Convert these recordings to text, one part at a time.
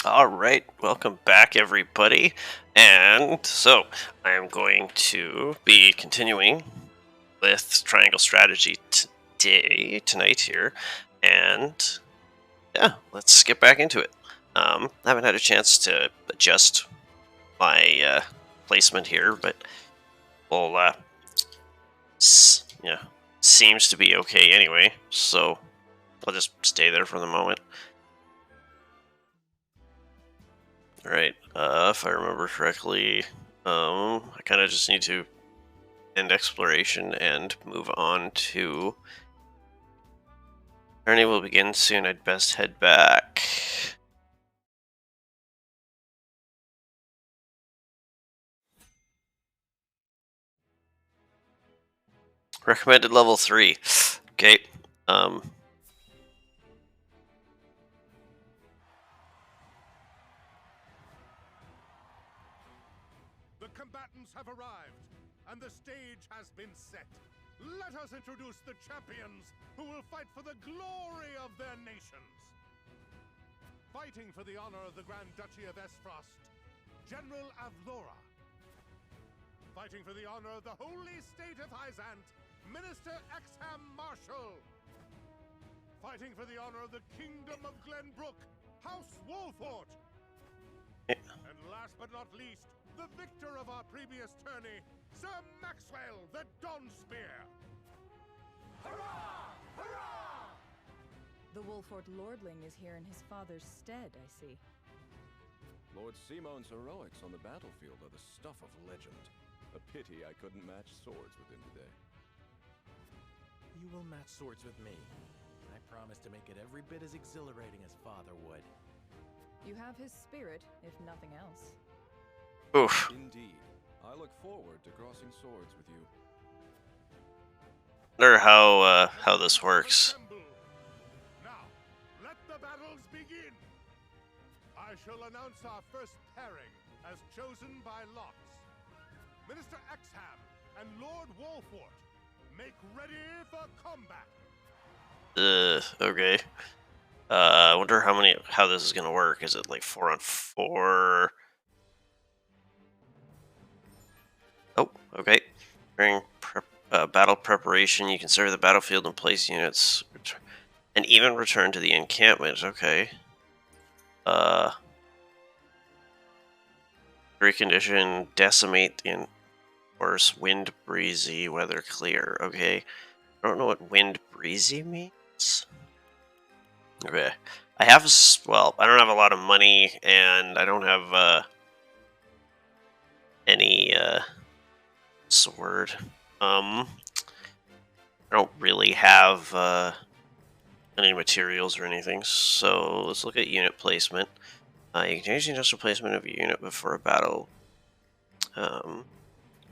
All right, welcome back, everybody. And so I am going to be continuing with Triangle Strategy tonight here. And yeah, let's get back into it. I haven't had a chance to adjust my placement here, but we'll, yeah, seems to be okay anyway. So I'll just stay there for the moment. All right, if I remember correctly, I kind of just need to end exploration and move on to. Journey will begin soon. I'd best head back. Recommended level 3. Okay. Um. The combatants have arrived, and the stage has been set. Let us introduce the champions who will fight for the glory of their nations. Fighting for the honor of the Grand Duchy of Esfrost, General Avlora. Fighting for the honor of the Holy State of Hyzant, Minister Exham Marshall. Fighting for the honor of the Kingdom of Glenbrook, House Wolfort. And last but not least, the victor of our previous tourney, Sir Maxwell the Dawnspear. Hurrah! Hurrah! The Wolfort Lordling is here in his father's stead, I see. Lord Simon's heroics on the battlefield are the stuff of legend. A pity I couldn't match swords with him today. You will match swords with me. I promise to make it every bit as exhilarating as Father would. You have his spirit, if nothing else. Oof. Indeed. I look forward to crossing swords with you. Wonder how this works. Assemble. Now, let the battles begin. I shall announce our first pairing as chosen by lots. Minister Exham and Lord Wolfort, make ready for combat. Okay. I wonder how this is gonna work. Is it like 4-on-4? Oh, okay. During battle preparation, you can serve the battlefield and place units, and even return to the encampment. Okay. Recondition, decimate the force, wind breezy, weather clear. Okay. I don't know what wind breezy means. Okay. Well, I don't have a lot of money, and I don't have any sword. I don't really have any materials or anything, so let's look at unit placement. You can change the industrial placement of your unit before a battle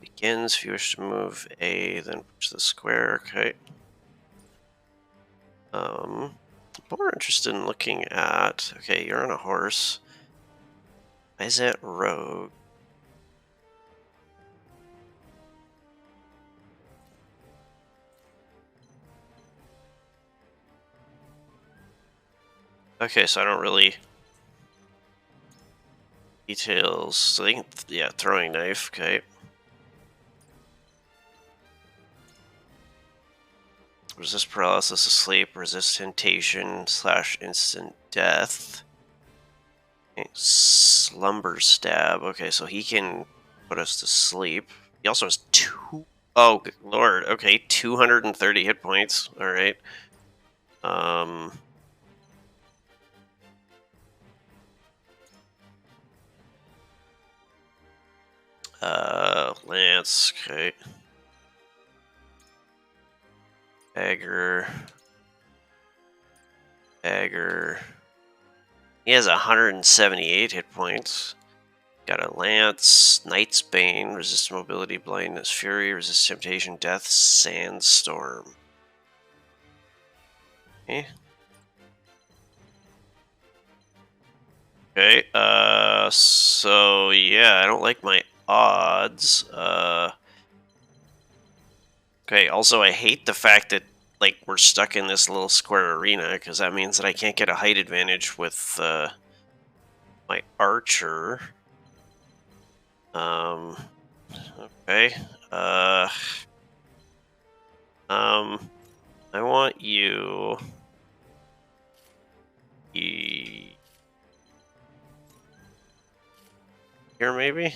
begins. If you wish to move A, then push the square. Okay. More interested in looking at. Okay, you're on a horse. Izet Road. Okay, so I don't really details. So they can, yeah, throwing knife. Okay. Resist paralysis asleep. Resist temptation / instant death. Okay, slumber stab. Okay, so he can put us to sleep. He also has two. Oh, good lord. Okay, 230 hit points. All right. Lance. Okay. Dagger. He has 178 hit points. Got a Lance, Knight's Bane, resist mobility, blindness, fury, resist temptation, death, sandstorm. Okay. Okay, so yeah, I don't like my odds. Okay, also I hate the fact that like we're stuck in this little square arena because that means that I can't get a height advantage with my archer. Okay. I want you. Here, maybe.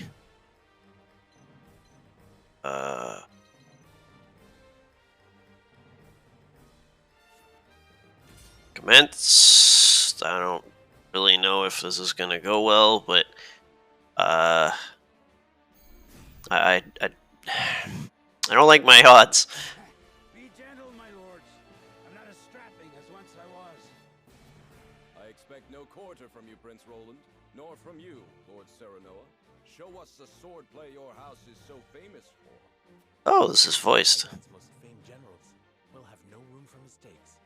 Commence. I don't really know if this is gonna go well, but I don't like my odds. Be gentle, my lords. I'm not as strapping as once I was. I expect no quarter from you, Prince Roland, nor from you, Lord Serenoa. Show us the swordplay your house is so famous for. Oh, this is voiced. As most famed generals, we'll have no room for mistakes.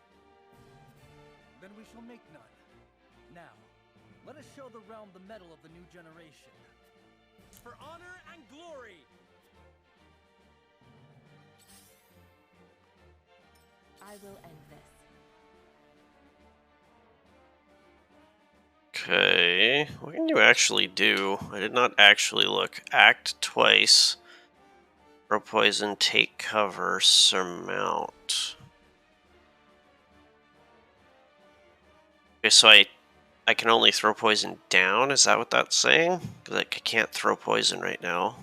Then we shall make none. Now, let us show the realm the mettle of the new generation. For honor and glory! I will end this. Okay, what can you actually do? I did not actually look. Act twice. Throw poison, take cover, surmount. Okay, so I can only throw poison down? Is that what that's saying? Because I can't throw poison right now.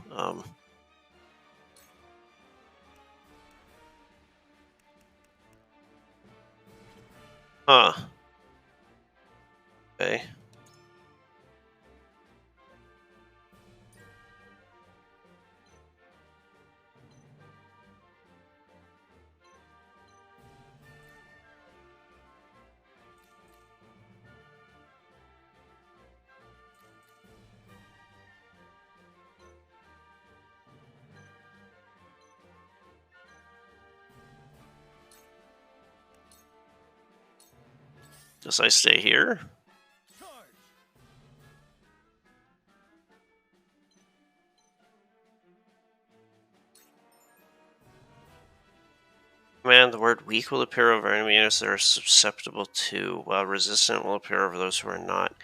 Huh. Okay. Guess I stay here. Charge! Command, the word weak will appear over enemy units that are susceptible to, while resistant will appear over those who are not.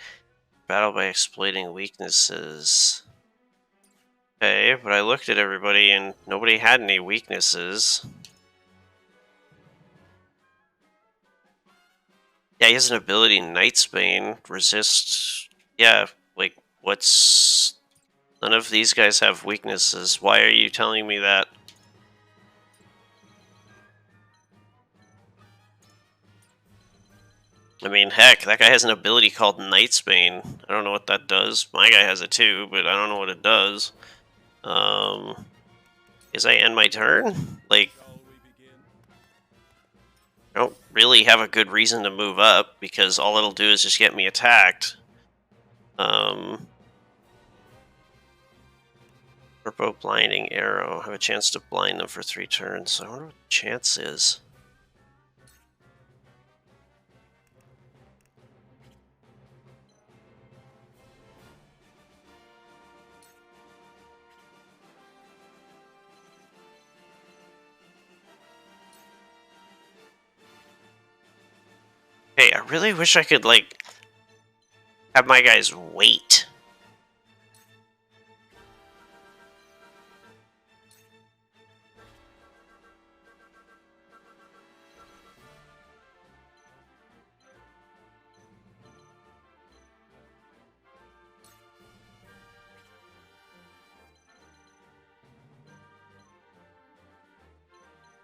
Battle by exploiting weaknesses. Okay, but I looked at everybody and nobody had any weaknesses. Yeah, he has an ability, Nightsbane, resist. Yeah, like, what's... None of these guys have weaknesses. Why are you telling me that? I mean, heck, that guy has an ability called Nightsbane. I don't know what that does. My guy has it too, but I don't know what it does. Is I end my turn? Like, I don't really have a good reason to move up, because all it'll do is just get me attacked. Purple blinding arrow. Have a chance to blind them for 3 turns. I wonder what the chance is. Hey, I really wish I could, like, have my guys wait.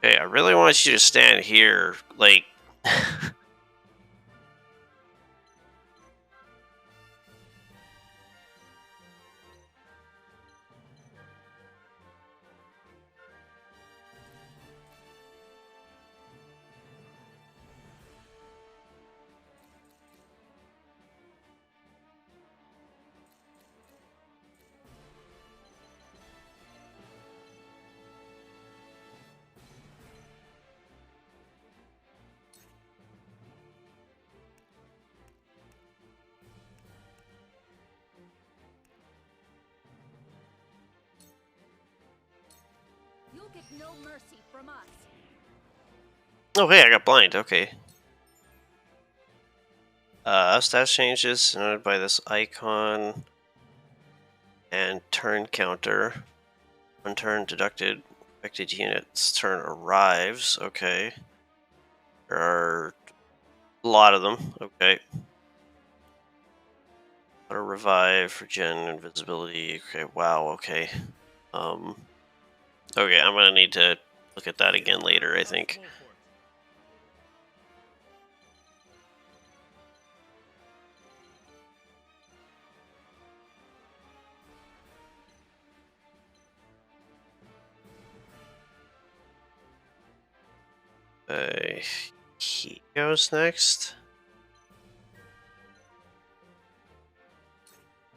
Okay, I really want you to stand here, like... You'll get no mercy from us. Oh, hey, I got blind. Okay. Status changes denoted by this icon and turn counter. One turn deducted. Affected units turn arrives. Okay. There are a lot of them. Okay. Auto revive, regen, invisibility. Okay. Wow. Okay. Okay. I'm gonna need to look at that again later, I think. He goes next.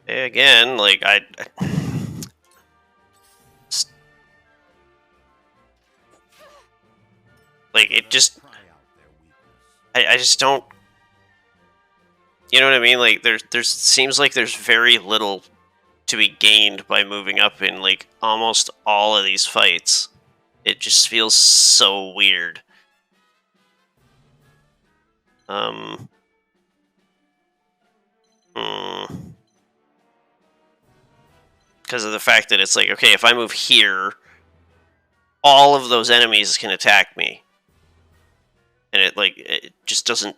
Okay, again, like like it just, I just don't. You know what I mean? Like there's seems like there's very little to be gained by moving up in like almost all of these fights. It just feels so weird. Because of the fact that it's like, okay, if I move here, all of those enemies can attack me. And it just doesn't,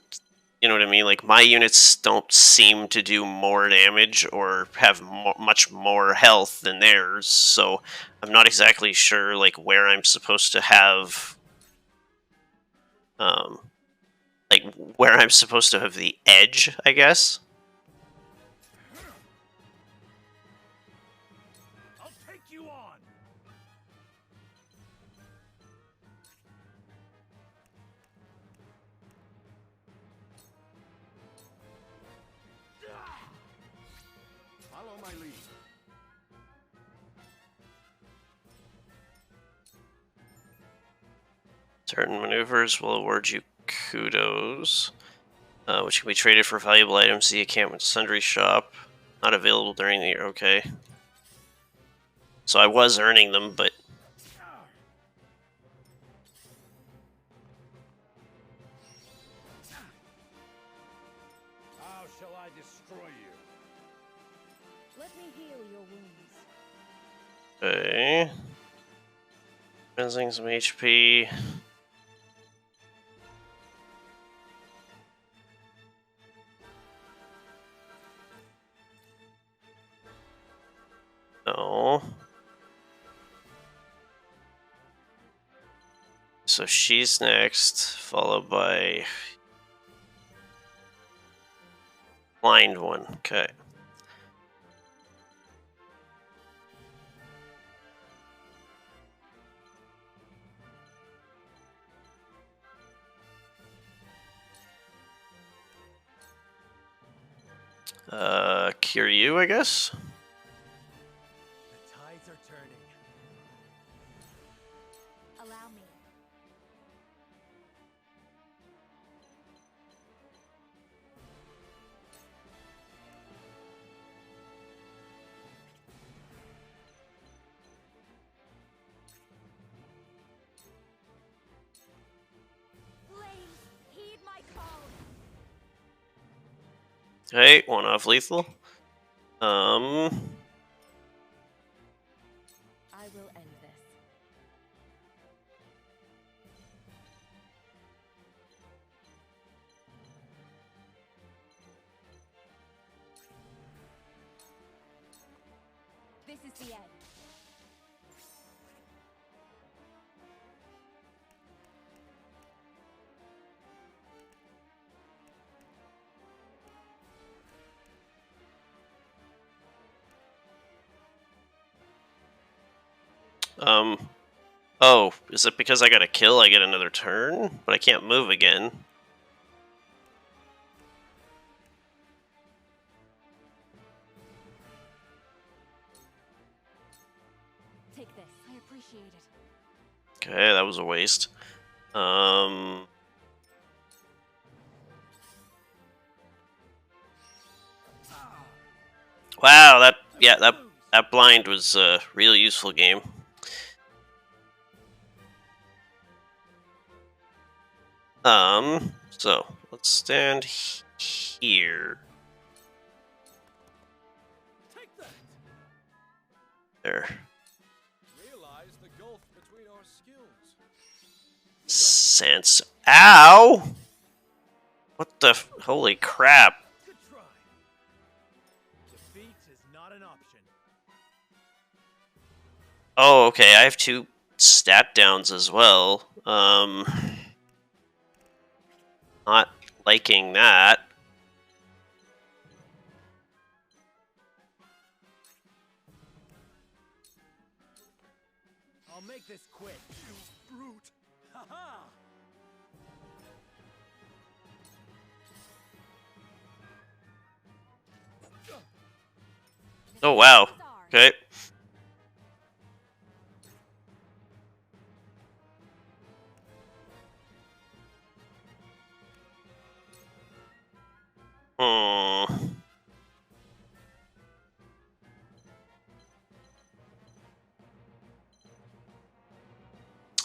you know what I mean? Like, my units don't seem to do more damage or have much more health than theirs, so I'm not exactly sure, like, where I'm supposed to have, like, where I'm supposed to have the edge, I guess. I'll take you on. Follow my lead. Certain maneuvers will award you kudos, which can be traded for valuable items. The encampment sundry shop, not available during the year. Okay, so I was earning them, but How shall I destroy you? Let me heal your wounds. okay. Missing some HP. No. So she's next, followed by blind one. Okay. Kiryu, I guess. The tides are turning. Allow me. Flames, heed my call. Okay, one off lethal. I will end this. This is the end. Oh, is it because I got a kill I get another turn? But I can't move again. Take this. I appreciate it. Okay, that was a waste. Wow, that blind was a real useful game. So let's stand here. Take that! There. Realize the gulf between our skills. Sense. Ow! What the? Holy crap! Good try. Defeat is not an option. Oh, okay. I have 2 stat downs as well. Not liking that. I'll make this quick. You brute! Ha-ha! Oh wow. Okay.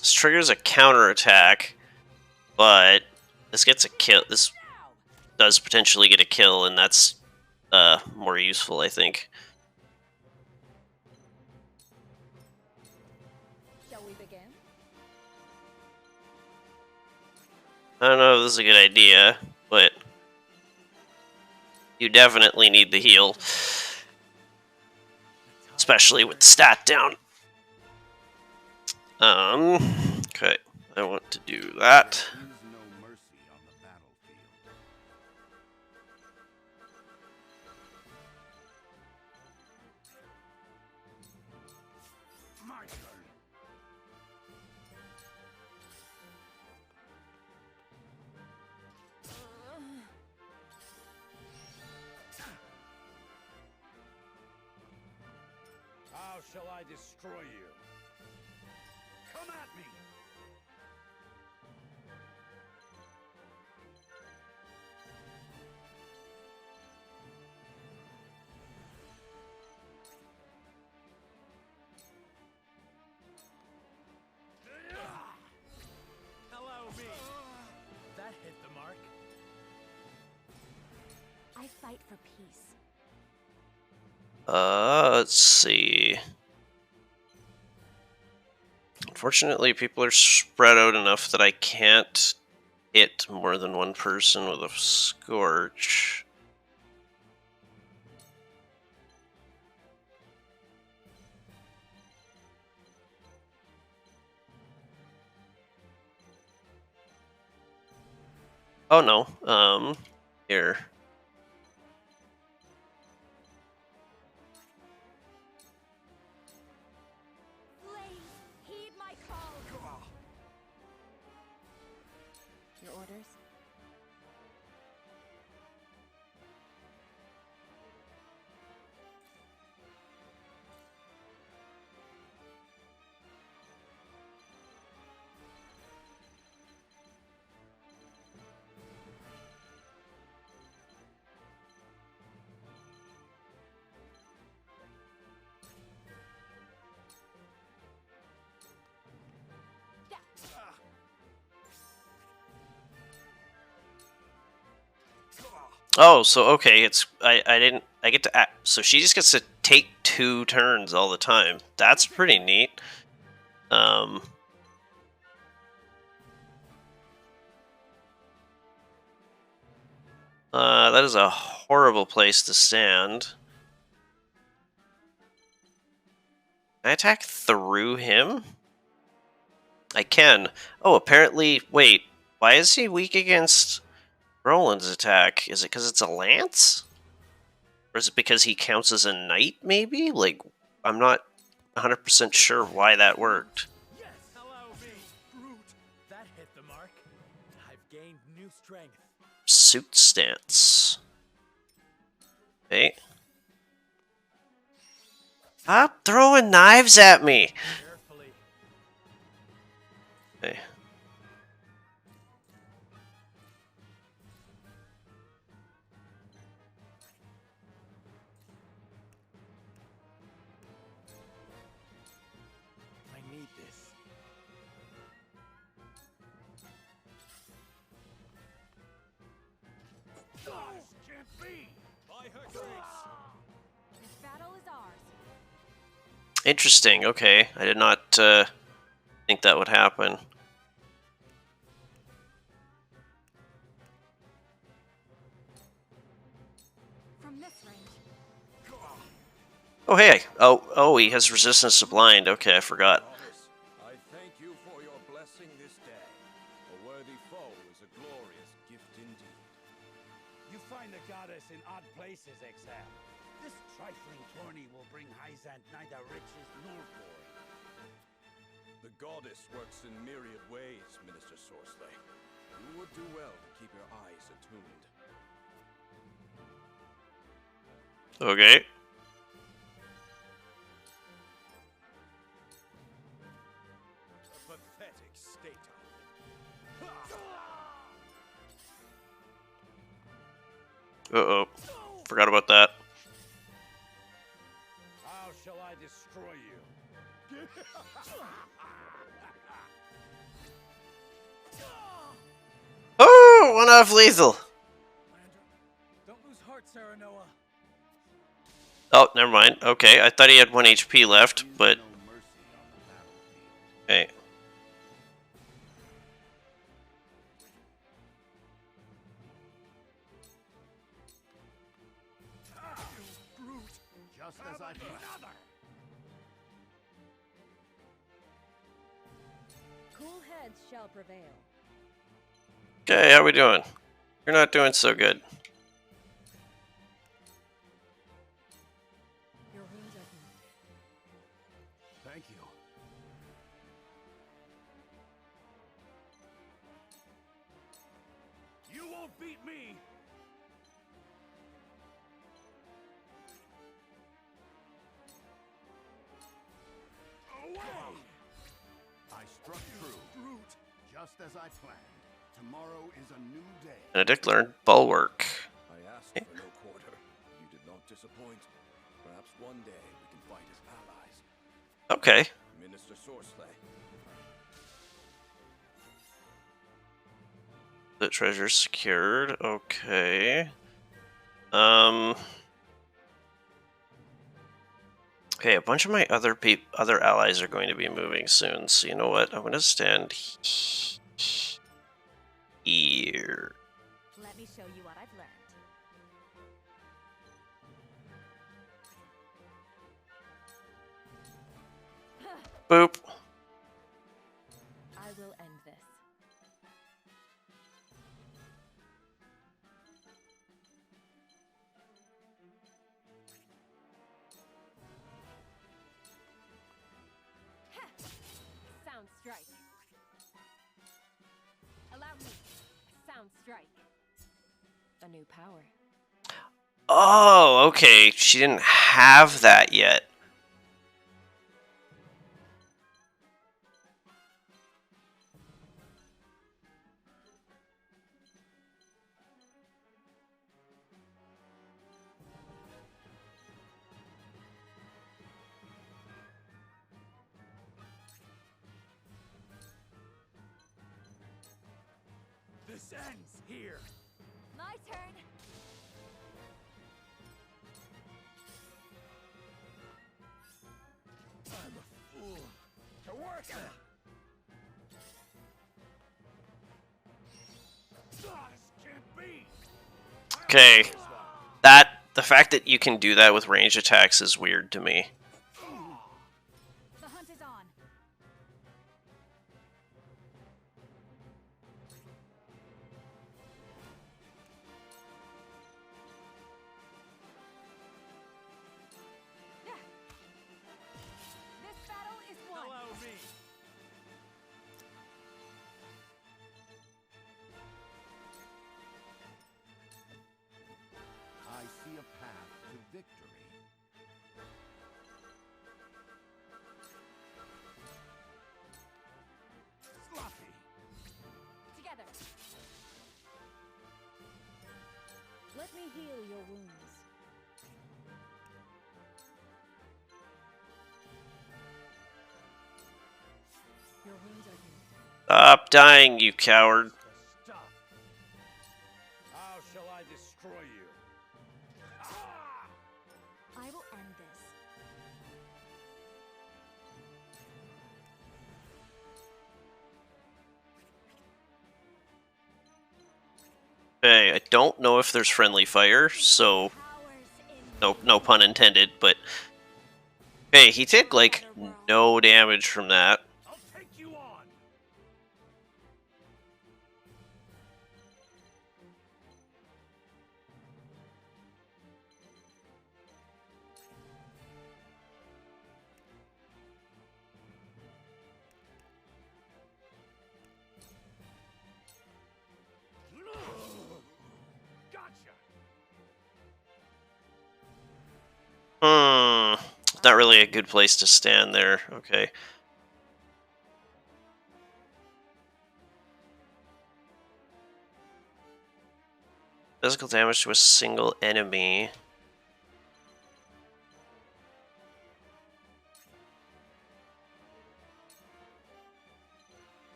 This triggers a counterattack, but this gets a kill. This does potentially get a kill, and that's more useful, I think. Shall we begin? I don't know if this is a good idea, but you definitely need the heal, especially with stat down. Okay, I want to do that. There is no mercy on the battlefield. My turn. How shall I destroy you? Come at me! Hello, me. That hit the mark. I fight for peace. Let's see. Unfortunately, people are spread out enough that I can't hit more than one person with a Scorch. Oh no, here. Blaze, heed my call. Your orders? Oh, so okay, it's I get to so she just gets to take 2 turns all the time. That's pretty neat. That is a horrible place to stand. Can I attack through him? I can. Oh, apparently, wait, why is he weak against Roland's attack? Is it because it's a lance? Or is it because he counts as a knight, maybe? Like, I'm not 100% sure why that worked. Yes, hello, me. Brute. That hit the mark. I've gained new strength. Suit stance. Okay. Stop throwing knives at me! Carefully. Okay. I need this. This battle is ours. Interesting. Okay, I did not think that would happen. From this range. Oh, hey. Oh, he has resistance to blind. Okay, I forgot. Goddess, I thank you for your blessing this day. A worthy foe is a glorious gift indeed. You find the goddess in odd places, Exam. This trifling tourney will bring Hyzant neither riches nor glory. The goddess works in myriad ways, Minister Sorsley. You would do well to keep your eyes attuned. Okay. A pathetic state of it. Uh-oh. Forgot about that. How shall I destroy you? Oh, one off lethal. Don't lose heart, Serenoa. Oh, never mind. Okay, I thought he had 1 HP left, but... No mercy on the battlefield. Hey. Just as I planned. Cool heads shall prevail. Okay, how we doing? You're not doing so good. Your wounds are healed. Thank you. You won't beat me! Away! I struck true. Brute. Just as I planned. Tomorrow is a new day. Benedict learned Bulwark. I asked for no quarter. You did not disappoint. Perhaps one day we can fight as allies. Okay. Minister Sorsley. The treasure secured. Okay. Okay, a bunch of my other allies are going to be moving soon. So you know what? I'm gonna stand here. Let me show you what I've learned. Boop. I will end this. Sound strike. Allow me. Sound strike. A new power. Oh, okay. She didn't have that yet. This ends here! My turn. I'm a fool. To work! This can't be! Okay. The fact that you can do that with range attacks is weird to me. The hunt is on. This battle is won. Allow me! I see a path to victory. Sloppy! Together. Let me heal your wounds. Your wounds are healed. Stop dying, you coward. Stop! How shall I destroy you? Okay, I don't know if there's friendly fire, so no pun intended, but hey, he took like no damage from that. I'll take you on. Gotcha. Not really a good place to stand there. Okay. Physical damage to a single enemy.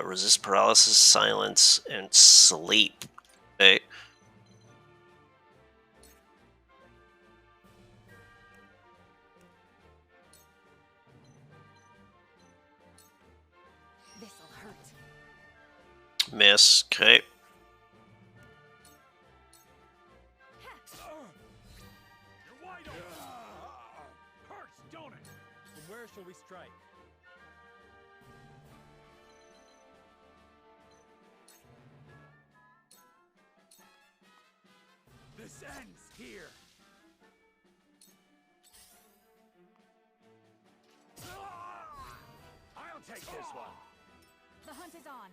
Resist paralysis, silence, and sleep. Okay. This'll hurt. Miss. Okay. You're wide open. Hurts, don't it? From where shall we strike? This ends here. I'll take this one. The hunt is on.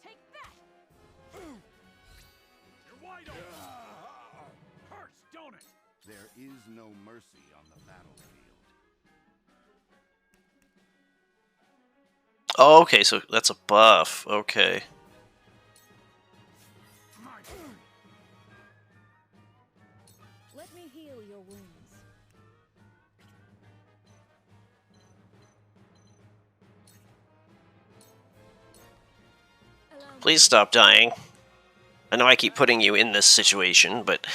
Take that! You're wide open. Hurts, don't it? There is no mercy on the battlefield. Oh, okay, so that's a buff. Okay. Let me heal your wounds. Please stop dying. I know I keep putting you in this situation, but...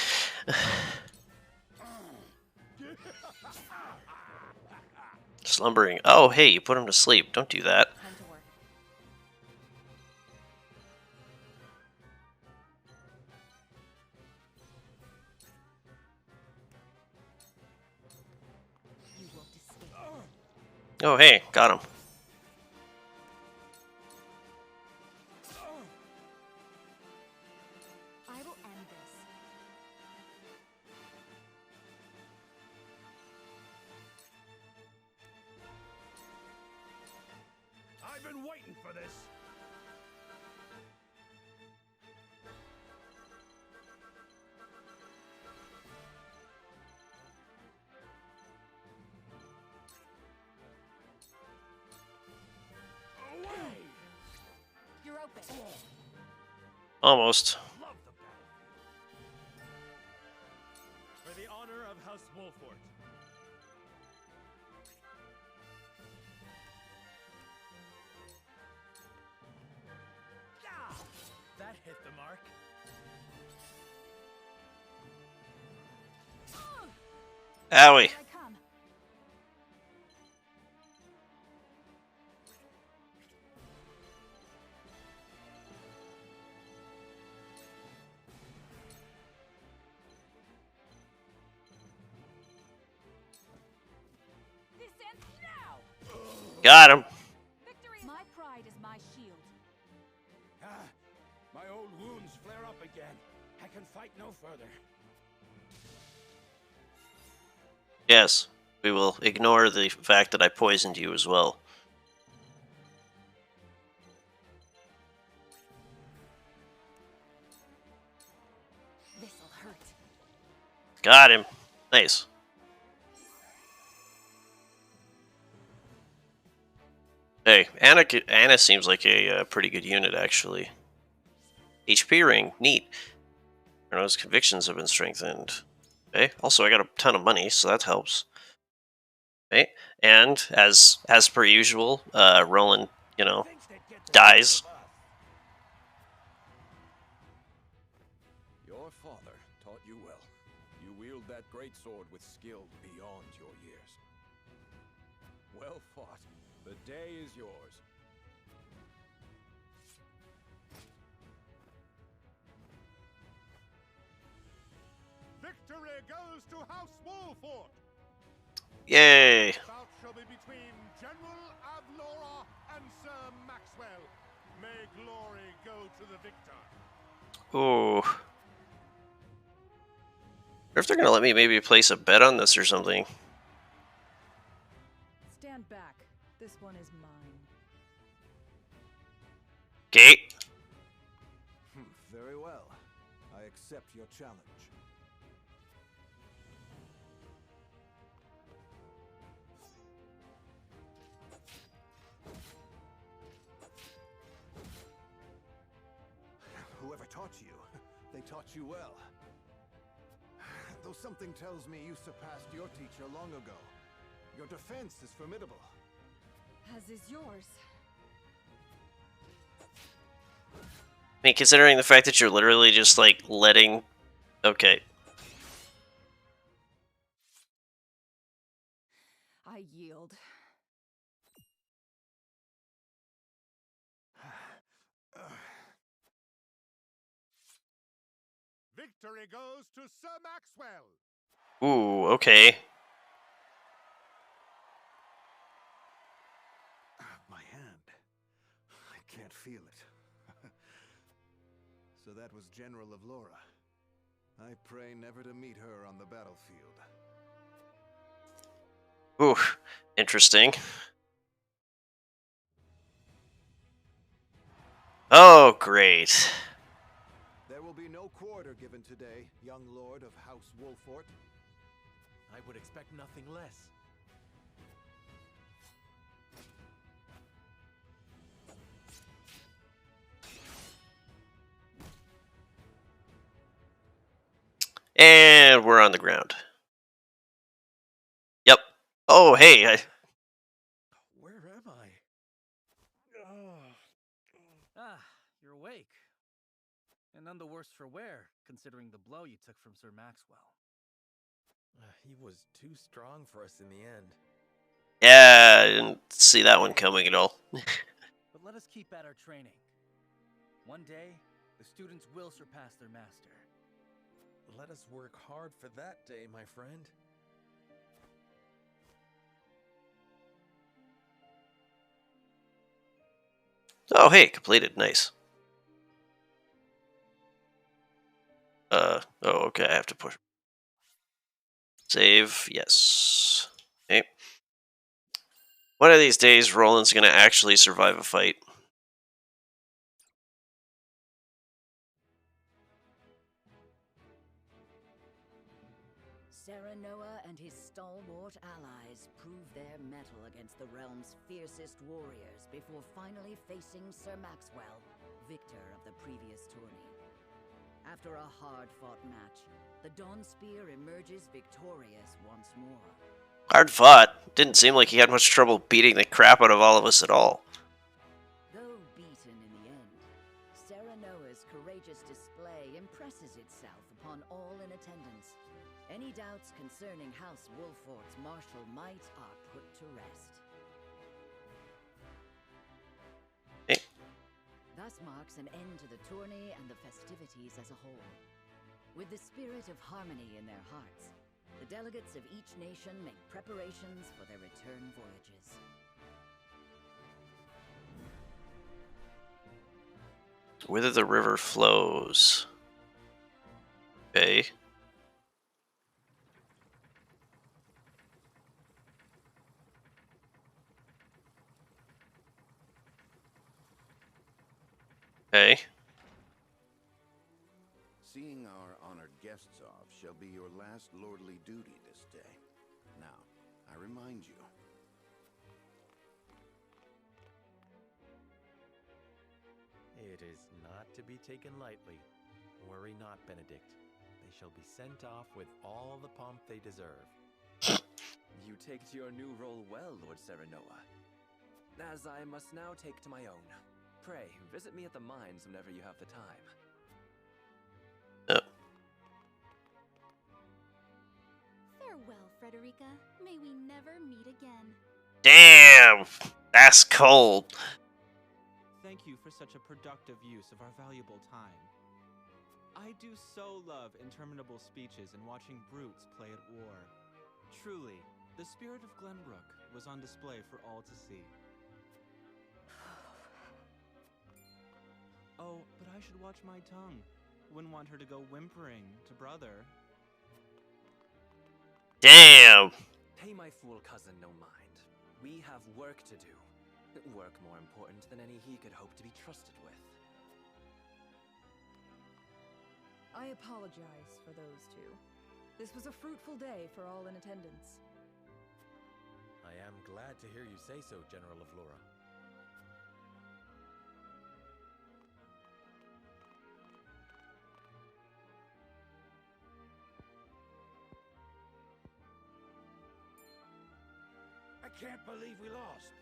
Slumbering. Oh, hey, you put him to sleep. Don't do that. Time to work. You won't escape. Oh, hey, got him. I will end this. I've been waiting for this. Away! You're open. Almost. Love the battlefield. For the honor of House Wolfort. That hit the mark. Owie. Here I come. This ends now. Got him. Victory. My pride is my shield. My old wounds flare up again. I can fight no further. Yes, we will ignore the fact that I poisoned you as well. This'll hurt. Got him. Nice. Hey, Anna seems like a pretty good unit, actually. HP ring, neat. Renault's convictions have been strengthened. Okay, also I got a ton of money, so that helps. Okay, and as per usual, Roland, you know, Thinks they'd get the dies. better of us. that greatsword with skill beyond your years. Well fought. The day is yours. Victory goes to House Wolford. Yay! Bout shall be between General Avlora and Sir Maxwell. May glory go to the victor. Ooh. Or if they're gonna let me maybe place a bet on this or something. Stand back. This one is mine. Okay. Very well. I accept your challenge. Whoever taught you, they taught you well. Though something tells me you surpassed your teacher long ago. Your defense is formidable. As is yours. I mean, considering the fact that you're literally just like letting. Okay. I yield. Victory goes to Sir Maxwell. Ooh, okay. My hand. I can't feel it. So that was General Avlora. I pray never to meet her on the battlefield. Ooh, interesting. Oh, great. There will be no quarter given today, young lord of House Wolfort. I would expect nothing less. And we're on the ground. Yep. Oh, hey. Where am I? Ah, you're awake. And none the worse for wear, considering the blow you took from Sir Maxwell. He was too strong for us in the end. Yeah, I didn't see that one coming at all. But let us keep at our training. One day, the students will surpass their master. Let us work hard for that day, my friend. Oh, hey, completed. Nice. Oh, okay, I have to push. Save, yes. Okay. One of these days, Roland's gonna actually survive a fight. Serenoa and his stalwart allies prove their mettle against the realm's fiercest warriors before finally facing Sir Maxwell, victor of the previous tourney. After a hard-fought match, the Dawnspear emerges victorious once more. Hard fought. Didn't seem like he had much trouble beating the crap out of all of us at all. Though beaten in the end, Serenoa's courageous display impresses itself upon all in attendance. Any doubts concerning House Wolfort's martial might are put to rest. Hey. Thus marks an end to the tourney and the festivities as a whole. With the spirit of harmony in their hearts, the delegates of each nation make preparations for their return voyages. Whither the river flows. Okay. Okay. Seeing our honored guests off shall be your last lordly duty this day. Now, I remind you. It is not to be taken lightly. Worry not, Benedict. They shall be sent off with all the pomp they deserve. You take to your new role well, Lord Serenoa. As I must now take to my own. Pray, visit me at the mines whenever you have the time. Frederica. May we never meet again. Damn! That's cold. Thank you for such a productive use of our valuable time. I do so love interminable speeches and watching brutes play at war. Truly, the spirit of Glenbrook was on display for all to see. Oh, but I should watch my tongue. Wouldn't want her to go whimpering to brother. Damn! Pay my fool cousin no mind. We have work to do. Work more important than any he could hope to be trusted with. I apologize for those two. This was a fruitful day for all in attendance. I am glad to hear you say so, General of Lora. I can't believe we lost.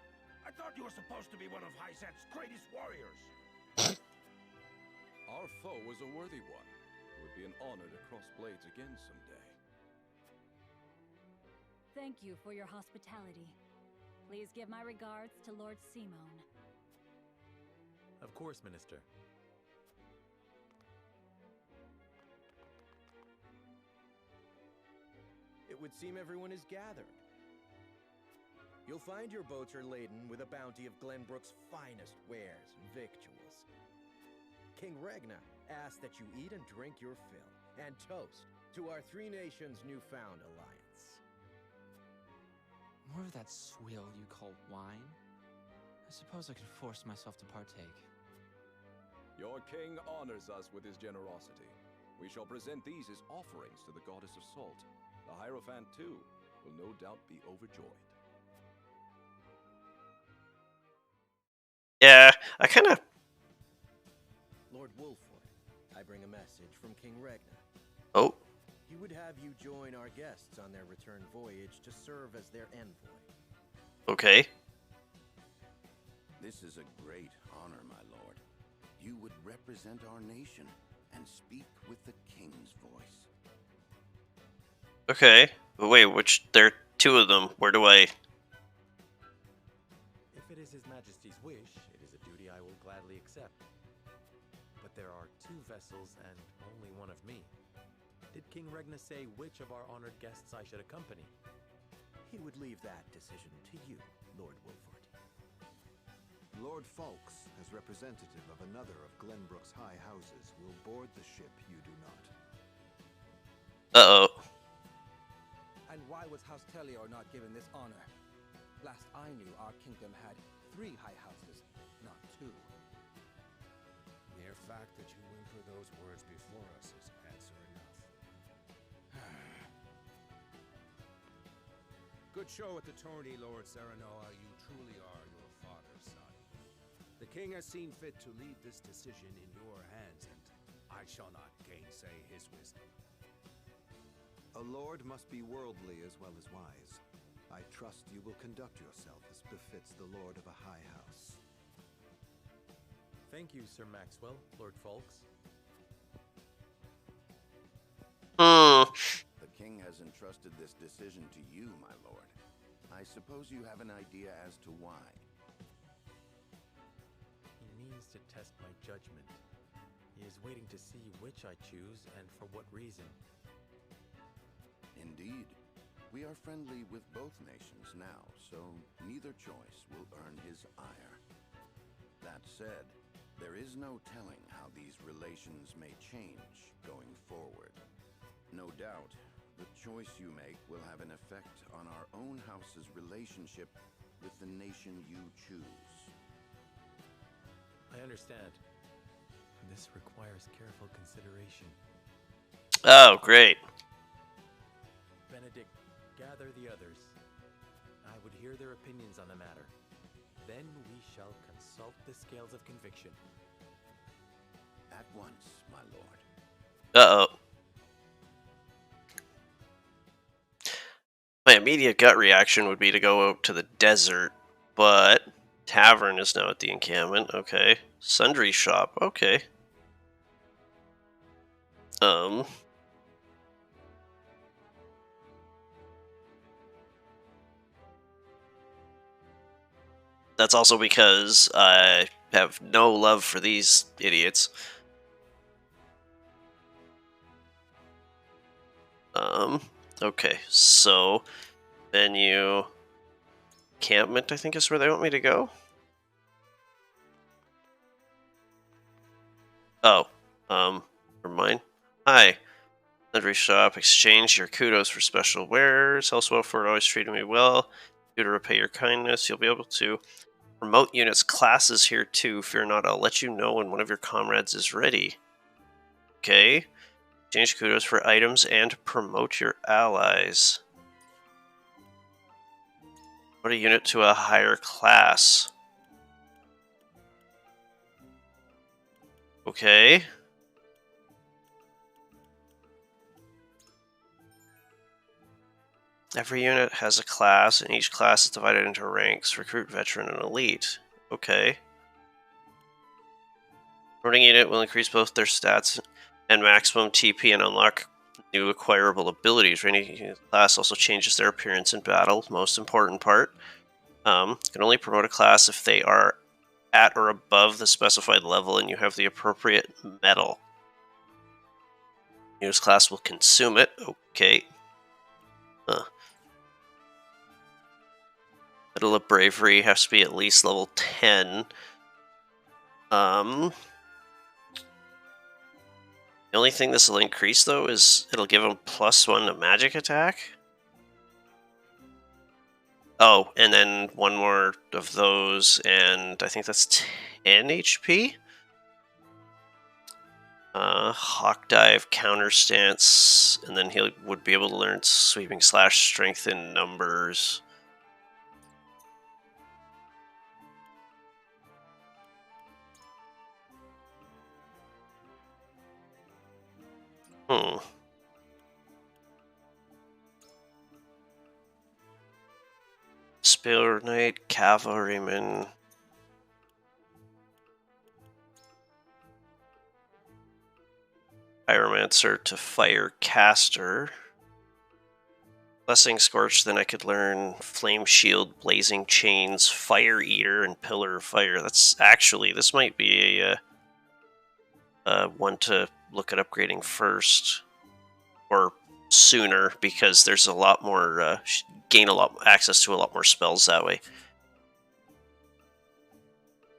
I thought you were supposed to be one of Hyzant's greatest warriors. Our foe was a worthy one. It would be an honor to cross blades again someday. Thank you for your hospitality. Please give my regards to Lord Simone. Of course, Minister. It would seem everyone is gathered. You'll find your boats are laden with a bounty of Glenbrook's finest wares and victuals. King Regna asks that you eat and drink your fill, and toast to our three nations' newfound alliance. More of that swill you call wine? I suppose I could force myself to partake. Your king honors us with his generosity. We shall present these as offerings to the goddess of salt. The Hierophant, too, will no doubt be overjoyed. Yeah, I kind of... Lord Wolford, I bring a message from King Regna. Oh. He would have you join our guests on their return voyage to serve as their envoy. Okay. This is a great honor, my lord. You would represent our nation and speak with the king's voice. Okay. But wait, there are two of them. Where do I... If it is His Majesty's wish, it is a duty I will gladly accept. But there are two vessels and only one of me. Did King Regna say which of our honored guests I should accompany? He would leave that decision to you, Lord Wolford. Lord Falks, as representative of another of Glenbrook's high houses, will board the ship you do not. Uh-oh. And why was House Tellior not given this honor? Last I knew, our kingdom had 3 high houses, not 2. Mere fact that you whimper those words before us is answer enough. Good show at the tourney, Lord Serenoa. You truly are your father's son. The king has seen fit to leave this decision in your hands, and I shall not gainsay his wisdom. A lord must be worldly as well as wise. I trust you will conduct yourself as befits the lord of a high house. Thank you, Sir Maxwell, Lord Falks. The king has entrusted this decision to you, my lord. I suppose you have an idea as to why. He means to test my judgment. He is waiting to see which I choose and for what reason. Indeed. We are friendly with both nations now, so neither choice will earn his ire. That said, there is no telling how these relations may change going forward. No doubt, the choice you make will have an effect on our own house's relationship with the nation you choose. I understand. This requires careful consideration. Oh, great. Benedict, gather the others. I would hear their opinions on the matter. Then we shall consult the scales of conviction. At once, my lord. Uh-oh. My immediate gut reaction would be to go out to the desert, but tavern is now at the encampment. Okay. Sundry shop. Okay. that's also because I have no love for these idiots. Okay, so venue encampment, I think, is where they want me to go. Oh, never mind. Hi. Livery shop, exchange your kudos for special wares. Elsewhere for always treating me well. You to repay your kindness. You'll be able to promote units classes here too. Fear not, I'll let you know when one of your comrades is ready. Okay. Exchange kudos for items and promote your allies. Put a unit to a higher class. Okay. Every unit has a class, and each class is divided into ranks: recruit, veteran, and elite. Okay. Promoting unit will increase both their stats and maximum TP and unlock new acquirable abilities. Any class also changes their appearance in battle. Most important part. Can only promote a class if they are at or above the specified level and you have the appropriate medal. Unit's class will consume it. Okay. Medal of Bravery has to be at least level 10. The only thing this will increase, though, is it'll give him +1 to magic attack. Oh, and then one more of those, and I think that's 10 HP. Hawk Dive, Counter Stance, and then he would be able to learn Sweeping Slash, Strength in Numbers. Spear Knight, Cavalryman. Pyromancer to Fire Caster. Blessing Scorch, then I could learn Flame Shield, Blazing Chains, Fire Eater, and Pillar of Fire. That's actually, this might be a one to look at upgrading first. Or sooner, because there's a lot more, gain a lot access to a lot more spells that way.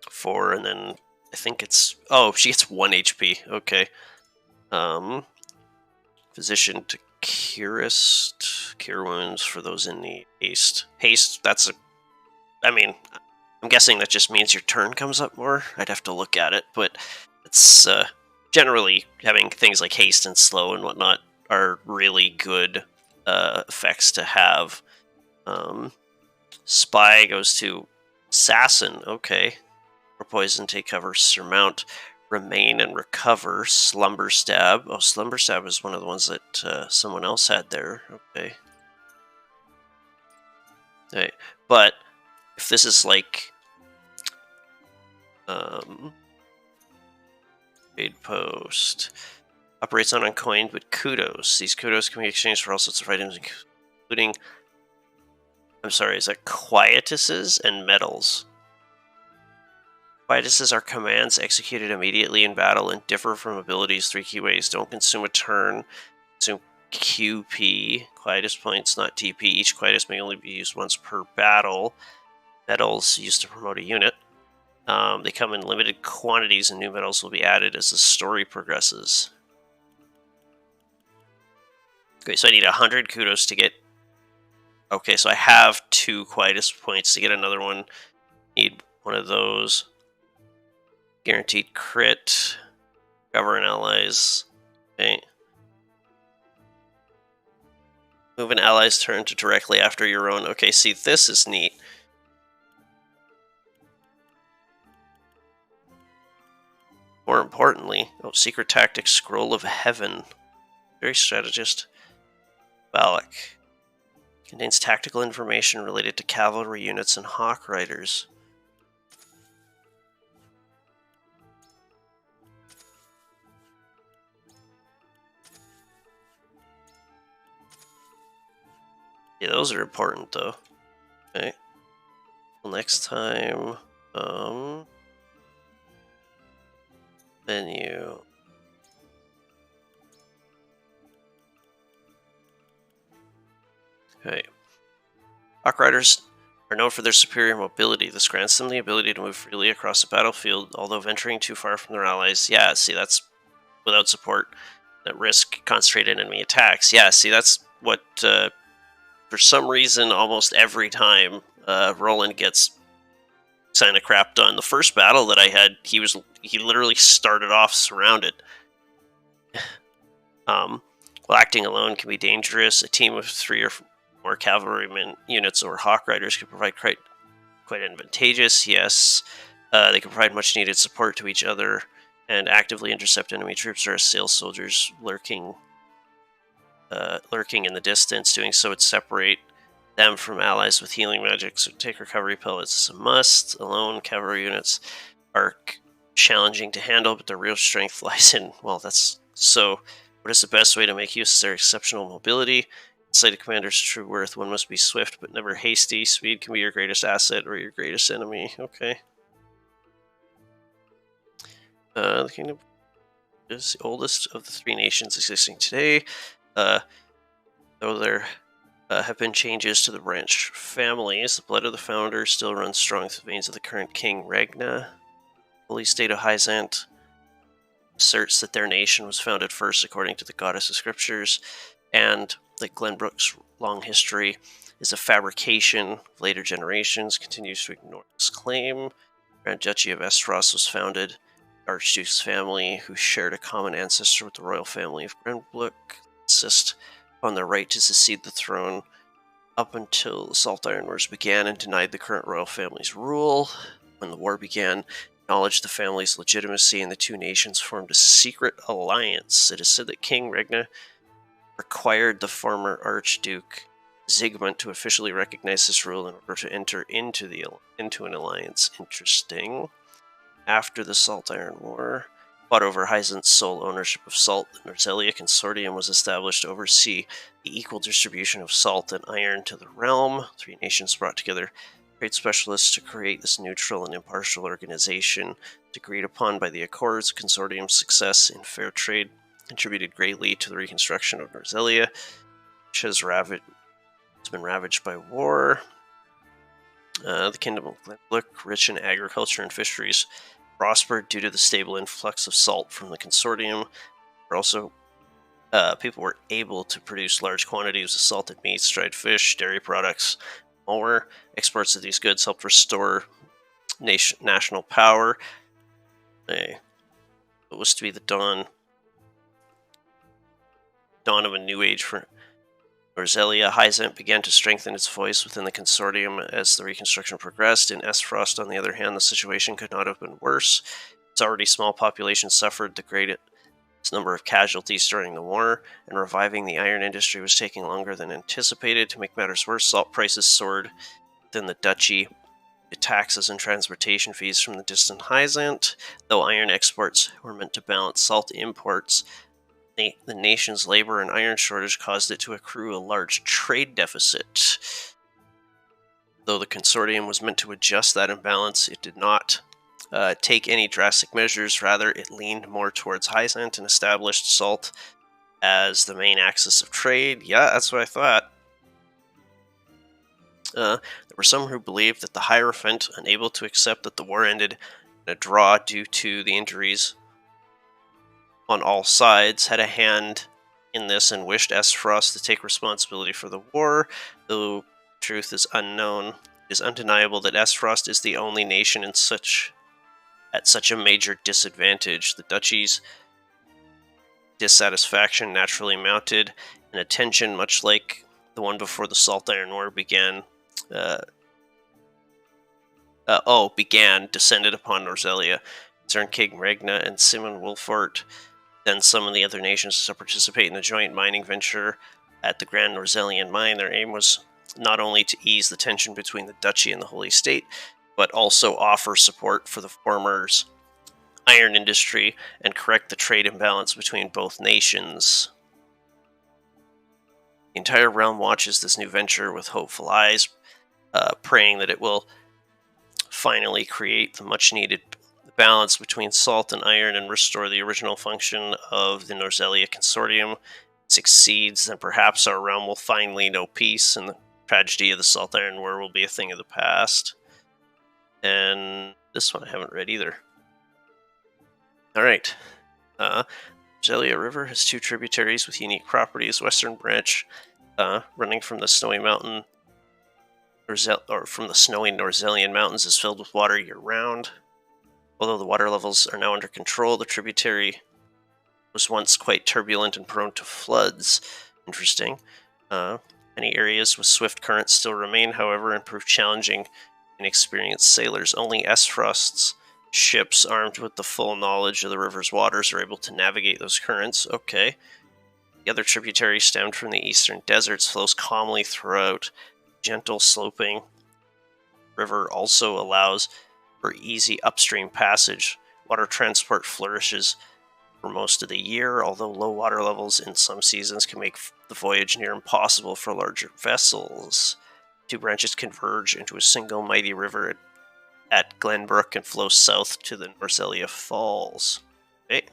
4, and then I think it's, oh, she gets 1 HP, okay. Physician to Curist, Cure Wounds for those in need. Haste, that's a, I mean, I'm guessing that just means your turn comes up more. I'd have to look at it, but it's, generally having things like haste and slow and whatnot are really good effects to have. Spy goes to Assassin, okay. For poison, take cover, surmount, remain, and recover. Slumber Stab. Oh, Slumber Stab is one of the ones that someone else had there. Okay. Right. But if this is like Raid Post. Operates on uncoined with kudos. These kudos can be exchanged for all sorts of items, including, I'm sorry, is that quietuses and medals? Quietuses are commands executed immediately in battle and differ from abilities 3 key ways. Don't consume a turn. Consume QP. Quietus points, not TP. Each quietus may only be used once per battle. Medals used to promote a unit. They come in limited quantities, and new medals will be added as the story progresses. Okay, so I need 100 kudos to get... Okay, so I have 2 quietus points. To get another one, need one of those. Guaranteed crit. Govern allies. Okay. Move an ally's turn to directly after your own. Okay, see, this is neat. More importantly, Secret Tactics, Scroll of Heaven. Very strategist. Balak. Contains tactical information related to cavalry units and hawk riders. Yeah, those are important though. Okay. next time. Menu. Okay. Hawk Riders are known for their superior mobility. This grants them the ability to move freely across the battlefield, although venturing too far from their allies. Yeah, see, that's without support that risk concentrated enemy attacks. Yeah, see, that's what, for some reason, almost every time Roland gets kind of crap done. The first battle that I had, he literally started off surrounded. While acting alone can be dangerous, a team of 3 or more cavalrymen units or Hawk Riders can provide quite advantageous. Yes, they can provide much needed support to each other and actively intercept enemy troops or assail soldiers lurking in the distance. Doing so would separate them from allies with healing magic, so take recovery pellets is a must. Alone, cavalry units are challenging to handle, but their real strength lies in, well, that's so. What is the best way to make use of their exceptional mobility? Inside a commander's true worth, one must be swift but never hasty. Speed can be your greatest asset or your greatest enemy. Okay. The kingdom is the oldest of the 3 nations existing today. Though there have been changes to the branch families, the blood of the founder still runs strong through the veins of the current king, Regna. Holy state of Hyzant asserts that their nation was founded first according to the goddess of scriptures, and that Glenbrook's long history is a fabrication of later generations, continues to ignore this claim. Grand Duchy of Esros was founded by Archduke's family, who shared a common ancestor with the royal family of Glenbrook, insist on their right to succeed the throne up until the Salt Iron Wars began and denied the current royal family's rule. When the war began, acknowledged the family's legitimacy, and the 2 nations formed a secret alliance. It is said that King Regna required the former Archduke Zygmunt to officially recognize this rule in order to enter into an alliance. Interesting. After the Salt Iron War, fought over Hyzant's sole ownership of salt, the Norzelia Consortium was established to oversee the equal distribution of salt and iron to the realm. 3 nations brought together trade specialists to create this neutral and impartial organization. Agreed upon by the Accords, Consortium's success in fair trade contributed greatly to the reconstruction of Norzelia, which has been ravaged by war. The Kingdom of Glenbrook, rich in agriculture and fisheries, prospered due to the stable influx of salt from the Consortium. Also, people were able to produce large quantities of salted meats, dried fish, dairy products. More exports of these goods helped restore national power. It was to be the dawn of a new age for Norzelia. Hyzant began to strengthen its voice within the Consortium as the reconstruction progressed. In Esfrost, on the other hand, the situation could not have been worse. Its already small population suffered the greatest number of casualties during the war, and reviving the iron industry was taking longer than anticipated. To make matters worse, salt prices soared within the duchy. The taxes and transportation fees from the distant Hyzant. Though iron exports were meant to balance salt imports, the nation's labor and iron shortage caused it to accrue a large trade deficit. Though the Consortium was meant to adjust that imbalance, it did not take any drastic measures. Rather, it leaned more towards Hyzant and established salt as the main axis of trade. Yeah, that's what I thought. There were some who believed that the Hierophant, unable to accept that the war ended in a draw due to the injuries on all sides, had a hand in this and wished Esfrost to take responsibility for the war. Though truth is unknown, it is undeniable that Esfrost is the only nation at such a major disadvantage. The duchy's dissatisfaction naturally mounted, and a tension much like the one before the Salt Iron War began descended upon Norzelia. Concerned King Regna and Simon Wolfort then summoned the other nations to participate in a joint mining venture at the Grand Norzelian Mine. Their aim was not only to ease the tension between the duchy and the Holy State, but also offer support for the former's iron industry and correct the trade imbalance between both nations. The entire realm watches this new venture with hopeful eyes, praying that it will finally create the much-needed balance between salt and iron and restore the original function of the Norzelia Consortium succeeds, then perhaps our realm will finally know peace, and the tragedy of the Salt Iron War will be a thing of the past. And this one I haven't read either. Alright. Norzelia River has 2 tributaries with unique properties. Western branch running from the Snowy Mountain from the snowy Norzelian Mountains is filled with water year-round. Although the water levels are now under control, the tributary was once quite turbulent and prone to floods. Interesting. Many areas with swift currents still remain, however, and prove challenging inexperienced sailors. Only Esfrost's ships, armed with the full knowledge of the river's waters, are able to navigate those currents. Okay. The other tributary, stemmed from the eastern deserts, flows calmly throughout. Gentle sloping river also allows for easy upstream passage. Water transport flourishes for most of the year, although low water levels in some seasons can make the voyage near impossible for larger vessels. 2 branches converge into a single mighty river at Glenbrook and flow south to the Norzelia Falls. Okay.